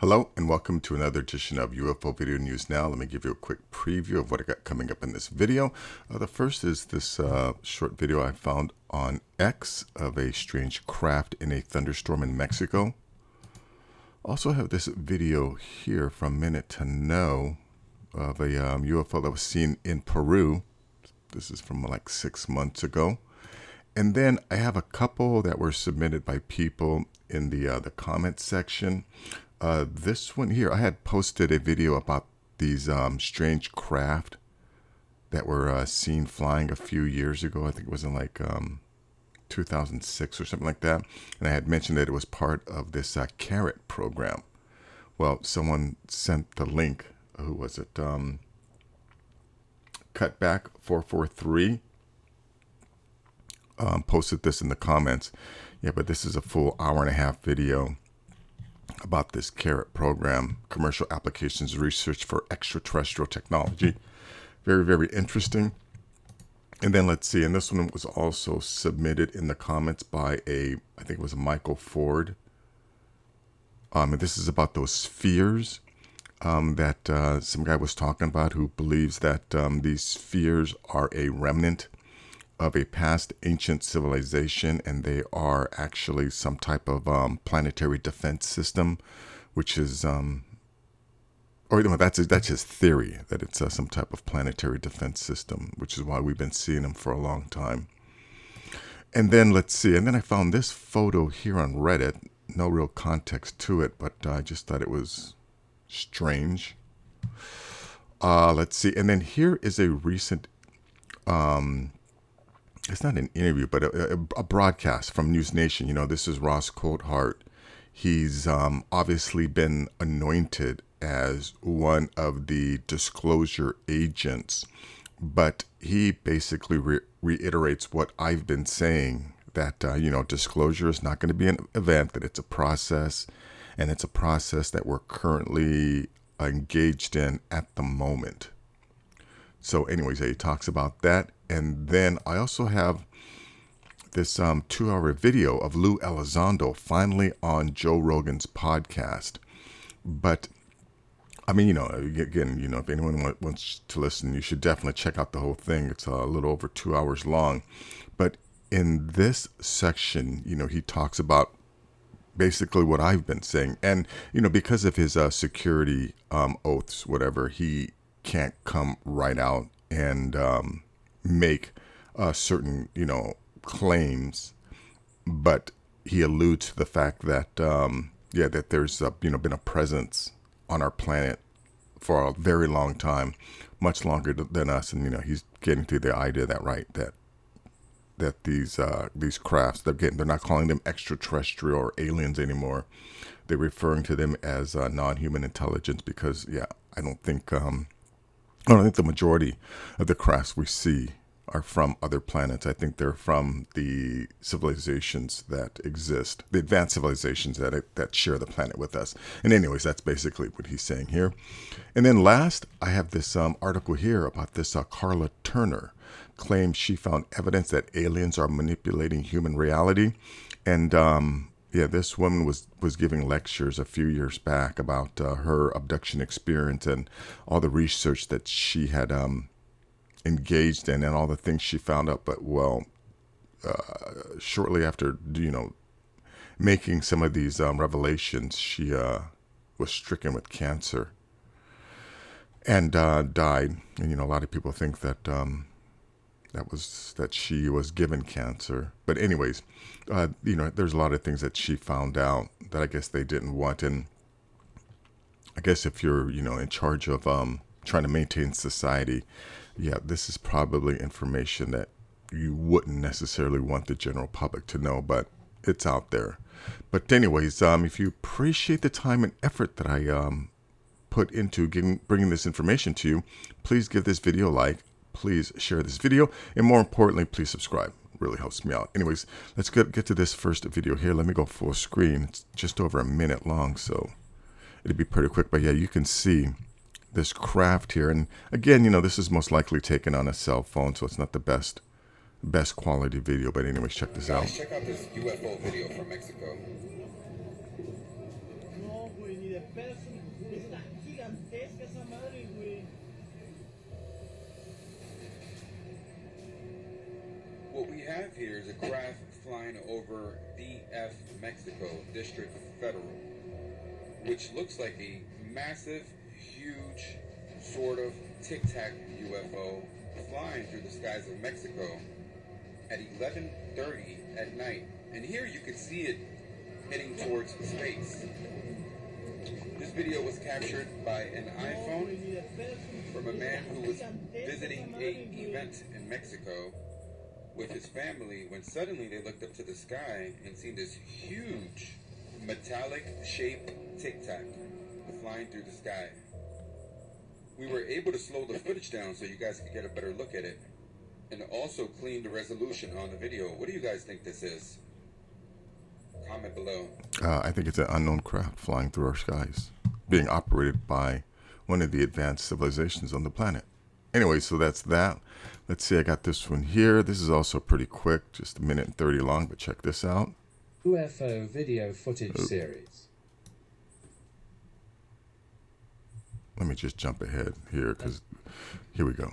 Hello and welcome to another edition of UFO Video News Now. Let me give you a quick preview of what I got coming up in this video. The first is this short video I found on X of a strange craft in a thunderstorm in Mexico. Also have this video here from Minute to Know of a UFO that was seen in Peru. This is from like 6 months ago. And then I have a couple that were submitted by people in the comment section. This one here, I had posted a video about these strange craft that were seen flying a few years ago. I think it was in like 2006 or something like that. And I had mentioned that it was part of this CARET program. Well, someone sent the link. Who was it? Cutback443 posted this in the comments. Yeah, but this is a full hour-and-a-half video about this CARET program, Commercial Applications Research for Extraterrestrial Technology. Very, very interesting. And then let's see, and this one was also submitted in the comments by I think it was Michael Ford. And this is about those spheres that some guy was talking about, who believes that these spheres are a remnant of a past ancient civilization, and they are actually some type of planetary defense system, which is, or no, that's his theory, that it's some type of planetary defense system, which is why we've been seeing them for a long time. And then let's see, and then I found this photo here on Reddit, no real context to it, but I just thought it was strange. Let's see, and then here is a recent, it's not an interview, but a broadcast from News Nation. You know, this is Ross Coulthart. He's obviously been anointed as one of the disclosure agents, but he basically reiterates what I've been saying, that, disclosure is not going to be an event, that it's a process, and it's a process that we're currently engaged in at the moment. So anyways, he talks about that. And then I also have this 2-hour video of Lue Elizondo finally on Joe Rogan's podcast. But I mean, again, if anyone wants to listen, you should definitely check out the whole thing. It's a little over 2 hours long. But in this section, he talks about basically what I've been saying. And, because of his security oaths, whatever, he can't come right out and make certain, claims, but he alludes to the fact that, that there's, been a presence on our planet for a very long time, much longer than us. And, he's getting to the idea that these crafts, they're not calling them extraterrestrial or aliens anymore. They're referring to them as non-human intelligence because, I don't think the majority of the crafts we see are from other planets. I think they're from the civilizations that exist, the advanced civilizations that share the planet with us. And anyways, that's basically what he's saying here. And then last, I have this article here about this Karla Turner claims she found evidence that aliens are manipulating human reality. And this woman was giving lectures a few years back about her abduction experience and all the research that she had engaged in and all the things she found out. But shortly after, making some of these revelations, she was stricken with cancer and died. And, a lot of people think that that she was given cancer. But anyways, there's a lot of things that she found out that I guess they didn't want. And I guess if you're, in charge of trying to maintain society, this is probably information that you wouldn't necessarily want the general public to know, but it's out there. But anyways, if you appreciate the time and effort that I put into bringing this information to you, please give this video a like. Please share this video, and more importantly, please subscribe. Really helps me out. Anyways, let's get to this first video here. Let me go full screen. It's just over a minute long, so it'll be pretty quick. But you can see this craft here. And again, this is most likely taken on a cell phone, so it's not the best quality video. But anyways, check this out. Check out this UFO video from Mexico. What we have here is a craft flying over DF Mexico, District Federal, which looks like a massive, huge, sort of tic-tac UFO flying through the skies of Mexico at 11:30 at night. And here you can see it heading towards space. This video was captured by an iPhone from a man who was visiting an event in Mexico with his family when suddenly they looked up to the sky and seen this huge metallic shaped tic-tac flying through the sky. We were able to slow the footage down so you guys could get a better look at it and also clean the resolution on the video. What do you guys think this is? Comment below. I think it's an unknown craft flying through our skies, being operated by one of the advanced civilizations on the planet. Anyway, so that's that. Let's see, I got this one here. This is also pretty quick, just 1 minute and 30 long, but check this out. UFO video footage series. Let me just jump ahead here, because here we go.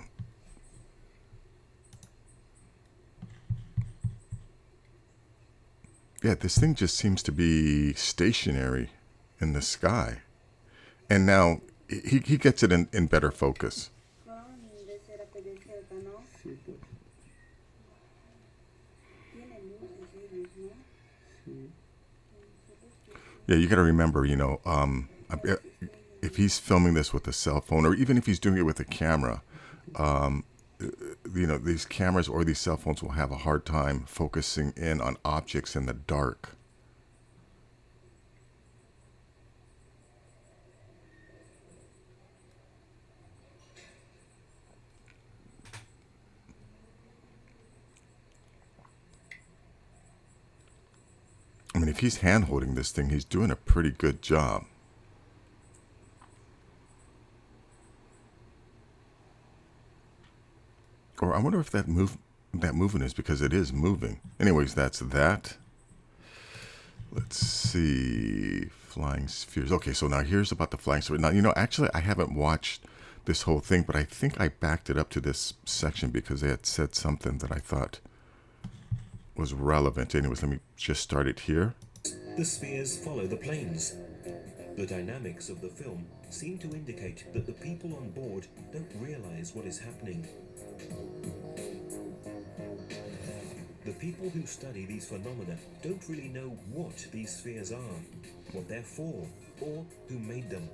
Yeah, this thing just seems to be stationary in the sky. And now he gets it in better focus. Yeah, you got to remember, if he's filming this with a cell phone, or even if he's doing it with a camera, these cameras or these cell phones will have a hard time focusing in on objects in the dark. I mean, if he's hand-holding this thing, he's doing a pretty good job. Or I wonder if that movement is because it is moving. Anyways, that's that. Let's see. Flying spheres. Okay, so now here's about the flying spheres. Now, actually, I haven't watched this whole thing, but I think I backed it up to this section because they had said something that I thought was relevant. Anyways, let me just start it here. The spheres follow the planes. The dynamics of the film seem to indicate that the people on board don't realize what is happening. The people who study these phenomena don't really know what these spheres are, what they're for, or who made them.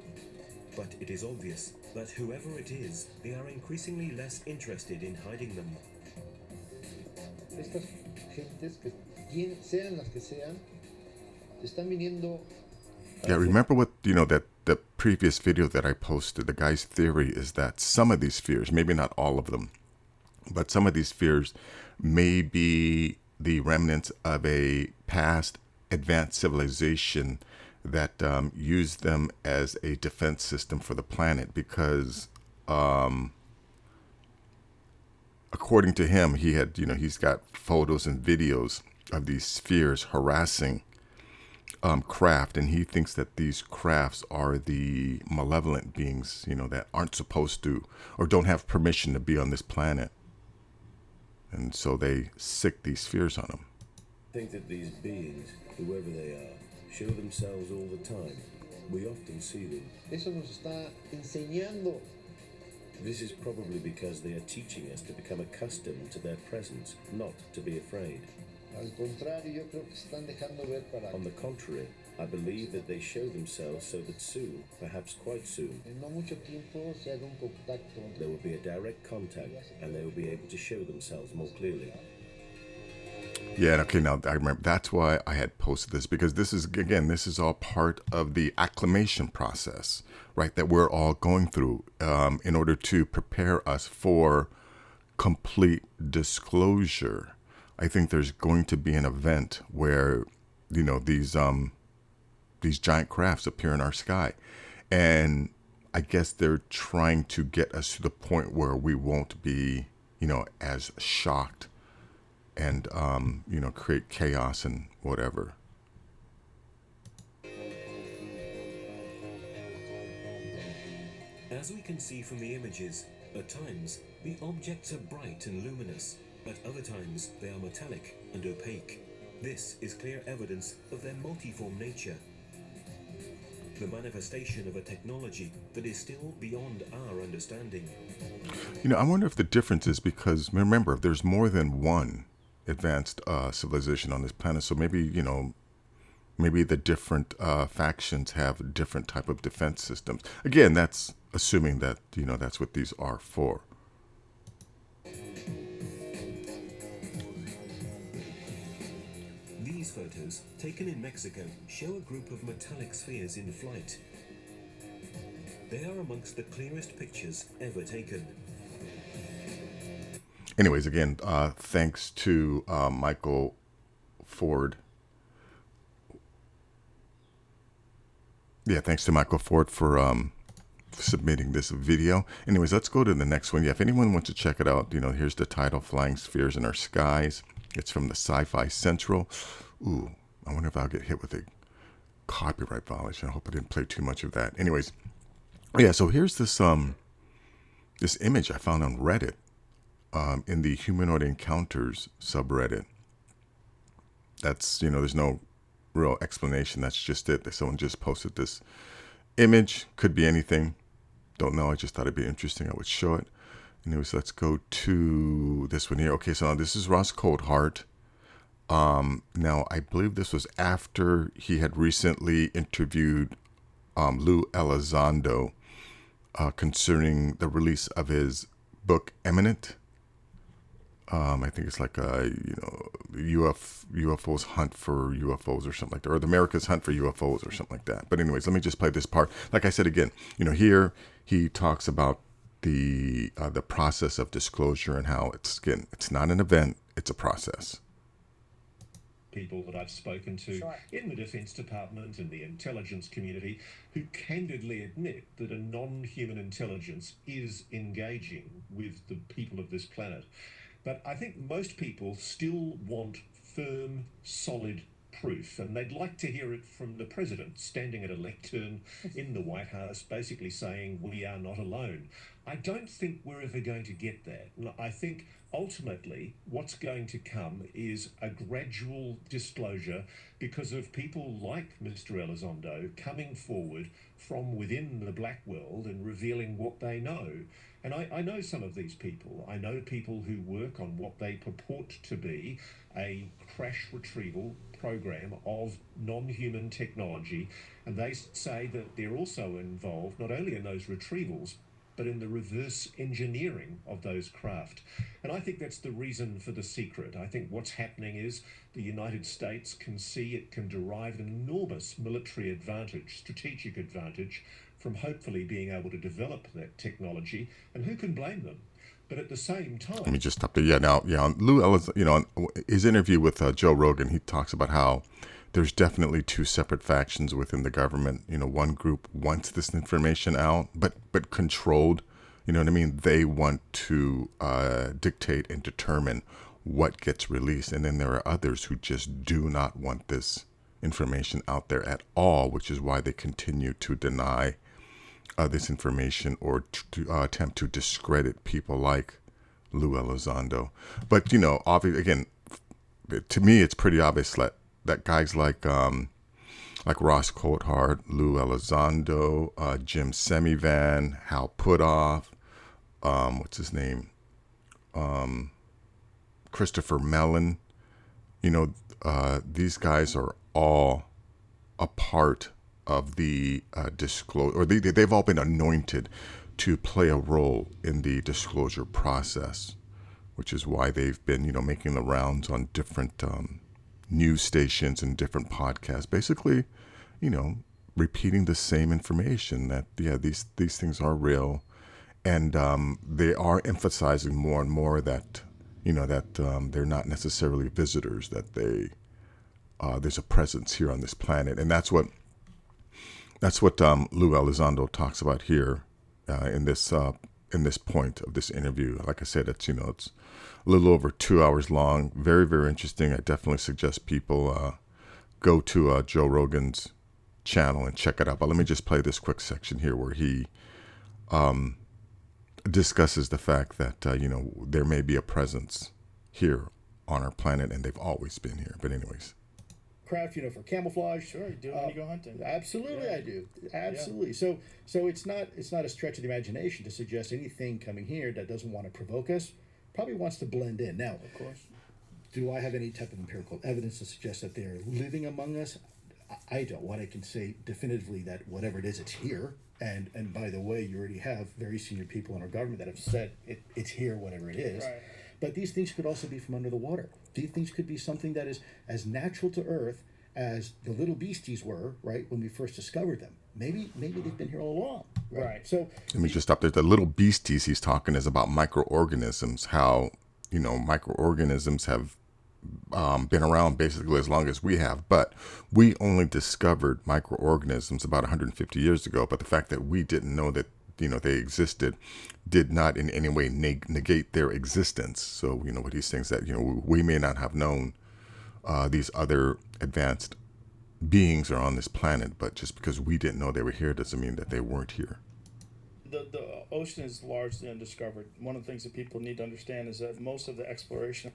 But it is obvious that whoever it is, they are increasingly less interested in hiding them. Estas gentes, que sean las que sean, están viniendo. Yeah, remember what, that the previous video that I posted, the guy's theory is that some of these spheres, maybe not all of them, but some of these spheres may be the remnants of a past advanced civilization that used them as a defense system for the planet because according to him, he had, he's got photos and videos of these spheres harassing craft, and he thinks that these crafts are the malevolent beings, that aren't supposed to or don't have permission to be on this planet. And so they sick these spheres on them. I think that these beings, whoever they are, show themselves all the time. We often see them. Eso nos está enseñando. This is probably because they are teaching us to become accustomed to their presence, not to be afraid. Al contrario, yo creo que están dejando ver para. On the contrary, I believe that they show themselves so that soon, perhaps quite soon, En no mucho tiempo se haga un contacto. there will be a direct contact and they will be able to show themselves more clearly. Yeah, okay, now I remember. That's why I had posted this, because this is all part of the acclimation process, right, that we're all going through in order to prepare us for complete disclosure. I think there's going to be an event where, these giant crafts appear in our sky. And I guess they're trying to get us to the point where we won't be, as shocked and, create chaos and whatever. As we can see from the images, at times the objects are bright and luminous, at other times they are metallic and opaque. This is clear evidence of their multiform nature, the manifestation of a technology that is still beyond our understanding. I wonder if the difference is because, remember, there's more than one advanced civilization on this planet. So maybe, maybe the different factions have different type of defense systems. Again, that's assuming that, that's what these are for. These photos, taken in Mexico, show a group of metallic spheres in flight. They are amongst the clearest pictures ever taken. Anyways, again, thanks to Michael Ford. Yeah, thanks to Michael Ford for submitting this video. Anyways, let's go to the next one. Yeah, if anyone wants to check it out, here's the title, Flying Spheres in Our Skies. It's from the Sci-Fi Central. Ooh, I wonder if I'll get hit with a copyright violation. I hope I didn't play too much of that. Anyways, yeah, so here's this this image I found on Reddit, in the Humanoid Encounters subreddit. That's, there's no real explanation. That's just it. Someone just posted this image. Could be anything. Don't know. I just thought it'd be interesting. I would show it. Anyways, let's go to this one here. Okay, so this is Ross Coulthart. Now, I believe this was after he had recently interviewed Lue Elizondo concerning the release of his book, Eminent. I think it's like UFOs Hunt for UFOs or something like that, or the America's Hunt for UFOs or something like that. But anyways, let me just play this part. Like I said, again, here he talks about the process of disclosure and how it's not an event, it's a process. People that I've spoken to in the Defense Department and the intelligence community who candidly admit that a non-human intelligence is engaging with the people of this planet. But I think most people still want firm, solid proof, and they'd like to hear it from the president standing at a lectern in the White House basically saying we are not alone. I don't think we're ever going to get that. I think ultimately what's going to come is a gradual disclosure because of people like Mr. Elizondo coming forward from within the black world and revealing what they know. And I know some of these people. I know people who work on what they purport to be a crash retrieval program of non-human technology, and they say that they're also involved not only in those retrievals but in the reverse engineering of those craft. And I think that's the reason for the secret. I think what's happening is the United States can see it can derive an enormous military advantage, strategic advantage, from hopefully being able to develop that technology, and who can blame them? But at the same time... Let me just stop there. On Lue Ellis, his interview with Joe Rogan, he talks about how there's definitely two separate factions within the government. One group wants this information out, but controlled. You know what I mean? They want to dictate and determine what gets released. And then there are others who just do not want this information out there at all, which is why they continue to deny this information or to attempt to discredit people like Lue Elizondo. But, obviously, again, to me, it's pretty obvious that guys like Ross Coulthart, Lue Elizondo, Jim Semivan, Hal Puthoff, what's his name? Christopher Mellon. These guys are all a part of the disclosure, or they've all been anointed to play a role in the disclosure process, which is why they've been, making the rounds on different news stations and different podcasts, basically, repeating the same information that, these things are real. And they are emphasizing more and more that, they're not necessarily visitors, that there's a presence here on this planet. And that's what Lue Elizondo talks about here in this point of this interview. Like I said, it's a little over 2 hours long. Very, very interesting. I definitely suggest people go to Joe Rogan's channel and check it out. But let me just play this quick section here where he discusses the fact that, you know, there may be a presence here on our planet, and they've always been here. But anyways. Craft, you know, for camouflage. Sure, you do it when you go hunting. Absolutely, Yeah. I do. Absolutely. So it's not a stretch of the imagination to suggest anything coming here that doesn't want to provoke us probably wants to blend in. Now, Of course. do I have any type of empirical evidence to suggest that they're living among us? I don't. What I can say definitively that whatever it is, it's here. And by the way, you already have very senior people in our government that have said it's here, whatever it is. Right. But these things could also be from under the water. These things could be something that is as natural to Earth as the little beasties were, right, when we first discovered them. Maybe they've been here all along. Right. So Let me just stop there. The little beasties he's talking is about microorganisms, how, you know, microorganisms have been around basically as long as we have. But we only discovered microorganisms about 150 years ago. But the fact that we didn't know that, you know, they existed did not in any way negate their existence. So, you know, what he's saying is that, you know, we may not have known these other advanced beings are on this planet, but just because we didn't know they were here doesn't mean that they weren't here. The ocean is largely undiscovered. One of the things that people need to understand is that most of the exploration.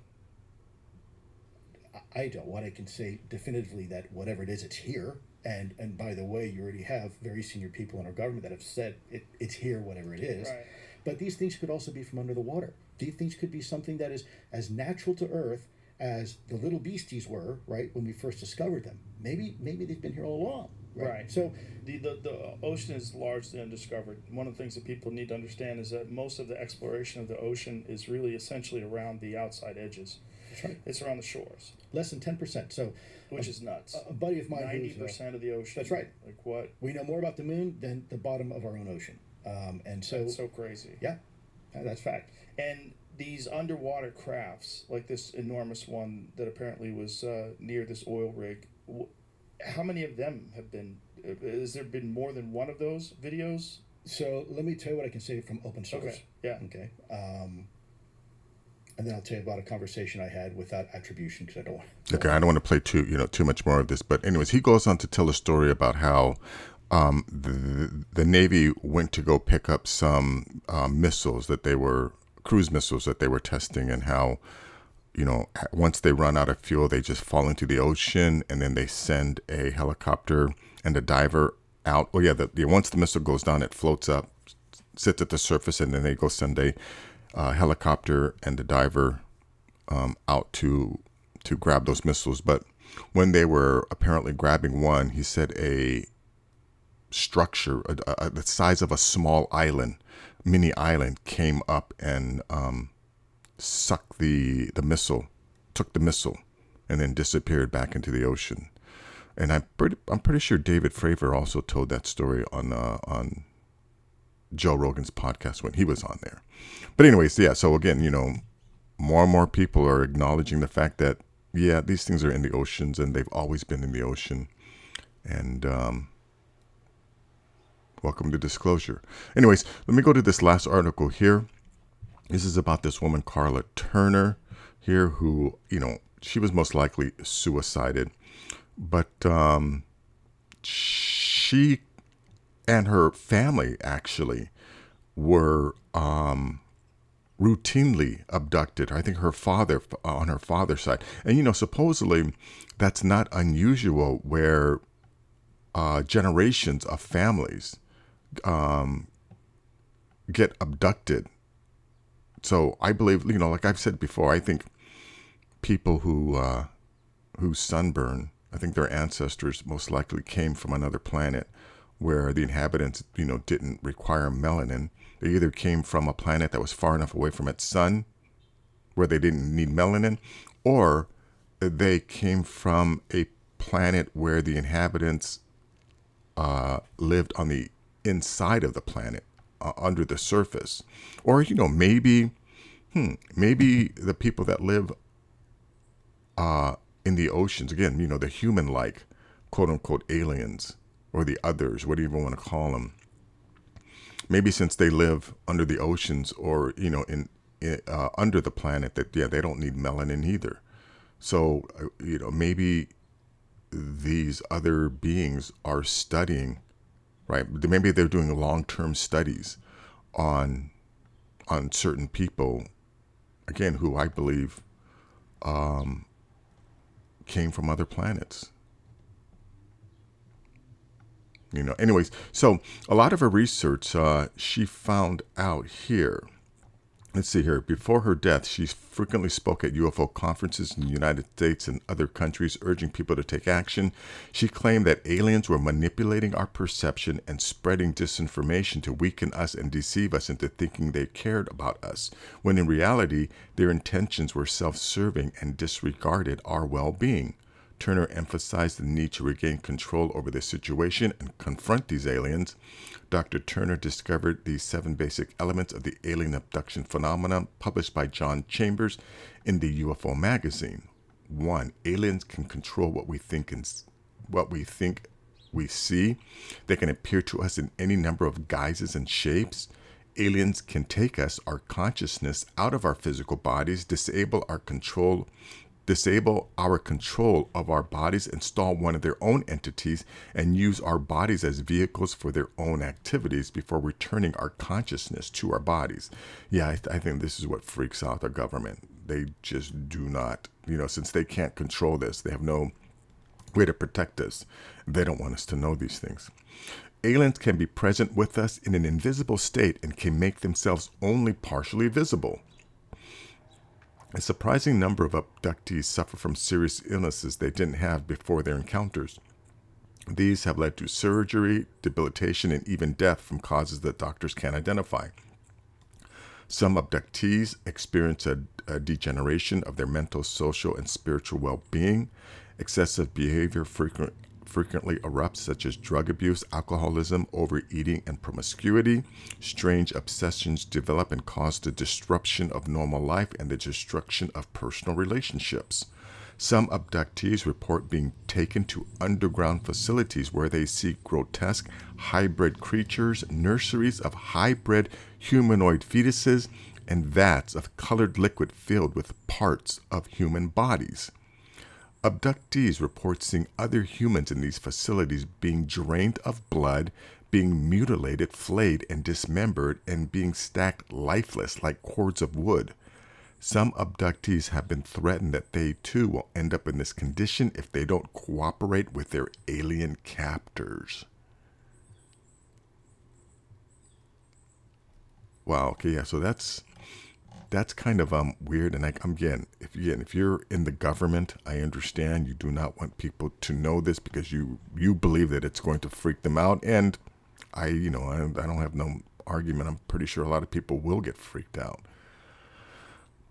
I don't. What I can say definitively that whatever it is, it's here. And by the way, you already have very senior people in our government that have said it's here, whatever it is. Right. But these things could also be from under the water. These things could be something that is as natural to Earth as the little beasties were, right, when we first discovered them. Maybe they've been here all along. Right. So The ocean is largely undiscovered. One of the things that people need to understand is that most of the exploration of the ocean is really essentially around the outside edges. that's right. It's around the shores, Less than 10%. So which is nuts. a buddy of mine 90% of the ocean. That's right. Like what? we know more about the moon than the bottom of our own ocean. And so That's so crazy. yeah, that's fact. And these underwater crafts, like this enormous one that apparently was near this oil rig, how many of them have been? Has there been more than one of those videos? So let me tell you what I can say from open source. Okay. Yeah. Okay. And then I'll tell you about a conversation I had without attribution because I don't want. Okay, I don't want to play too much more of this, but anyways, he goes on to tell a story about how the Navy went to go pick up some cruise missiles that they were testing, and how, you know, once they run out of fuel, they just fall into the ocean, and then they send a helicopter and a diver out. Oh yeah, once the missile goes down, it floats up, sits at the surface, and then they go send a helicopter and a diver out to grab those missiles. But when they were apparently grabbing one, he said a structure the size of a small mini island came up and sucked the missile, took the missile, and then disappeared back into the ocean. And I'm pretty sure David Fravor also told that story on Joe Rogan's podcast when he was on there. But anyways, yeah. So again, you know, more and more people are acknowledging the fact that yeah, these things are in the oceans, and they've always been in the ocean. And welcome to disclosure. Anyways, let me go to this last article here. This is about this woman, Karla Turner, here, who, you know, she was most likely suicided, but she and her family actually were routinely abducted. I think her father, on her father's side, and you know, supposedly that's not unusual, where generations of families get abducted. So I believe, you know, like I've said before, I think people who sunburn, I think their ancestors most likely came from another planet where the inhabitants, you know, didn't require melanin. They either came from a planet that was far enough away from its sun where they didn't need melanin, or they came from a planet where the inhabitants lived on the inside of the planet, under the surface. Or, you know, maybe the people that live in the oceans, again, you know, the human-like, quote-unquote, aliens, or the others, what do you even want to call them? Maybe since they live under the oceans, or, you know, in under the planet, that, yeah, they don't need melanin either. So, you know, maybe these other beings are studying, right? Maybe they're doing long-term studies on certain people, again, who I believe came from other planets. Anyways, so a lot of her research, she found out here. Let's see here. Before her death, she frequently spoke at UFO conferences in the United States and other countries, urging people to take action. She claimed that aliens were manipulating our perception and spreading disinformation to weaken us and deceive us into thinking they cared about us, when in reality, their intentions were self-serving and disregarded our well-being. Turner emphasized the need to regain control over the situation and confront these aliens. Dr. Turner discovered the 7 basic elements of the alien abduction phenomenon published by John Chambers in the UFO magazine. 1. Aliens can control what we think we see. They can appear to us in any number of guises and shapes. Aliens can take us, our consciousness, out of our physical bodies, disable our control of our bodies, install one of their own entities, and use our bodies as vehicles for their own activities before returning our consciousness to our bodies. Yeah, I think this is what freaks out the government. They just do not, since they can't control this, they have no way to protect us. They don't want us to know these things. Aliens can be present with us in an invisible state and can make themselves only partially visible. A surprising number of abductees suffer from serious illnesses they didn't have before their encounters. These have led to surgery, debilitation, and even death from causes that doctors can't identify. Some abductees experience a degeneration of their mental, social, and spiritual well-being. Excessive behavior frequently erupts, such as drug abuse, alcoholism, overeating, and promiscuity. Strange obsessions develop and cause the disruption of normal life and the destruction of personal relationships. Some abductees report being taken to underground facilities where they see grotesque hybrid creatures, nurseries of hybrid humanoid fetuses, and vats of colored liquid filled with parts of human bodies. Abductees report seeing other humans in these facilities being drained of blood, being mutilated, flayed, and dismembered, and being stacked lifeless like cords of wood. Some abductees have been threatened that they too will end up in this condition if they don't cooperate with their alien captors. Wow, okay, yeah, so that's kind of weird. And if you're in the government, I understand you do not want people to know this because you believe that it's going to freak them out. And I don't have no argument. I'm pretty sure a lot of people will get freaked out.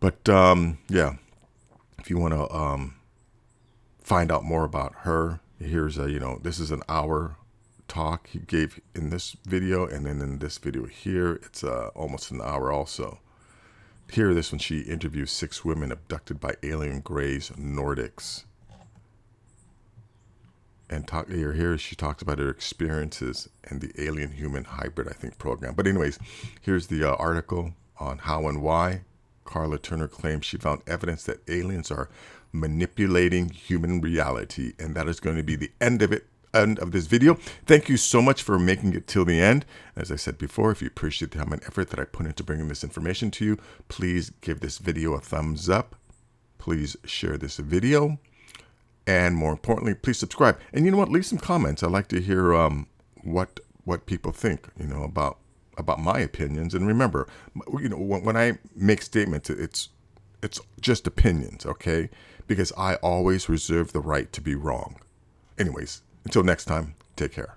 But yeah, if you want to find out more about her, here's this is an hour talk he gave in this video, and then in this video here, it's almost an hour also. Here, this one, she interviews 6 women abducted by alien Greys Nordics. And here she talks about her experiences and the alien-human hybrid, program. But anyways, here's the article on how and why. Karla Turner claims she found evidence that aliens are manipulating human reality. And that is going to be the end of this video. Thank you so much for making it till the end. As I said before, if you appreciate the time and effort that I put into bringing this information to you, please give this video a thumbs up. Please share this video. And more importantly, please subscribe. And you know what? Leave some comments. I'd like to hear what people think, about my opinions. And remember, when I make statements, it's just opinions, okay? Because I always reserve the right to be wrong. Anyways, until next time, take care.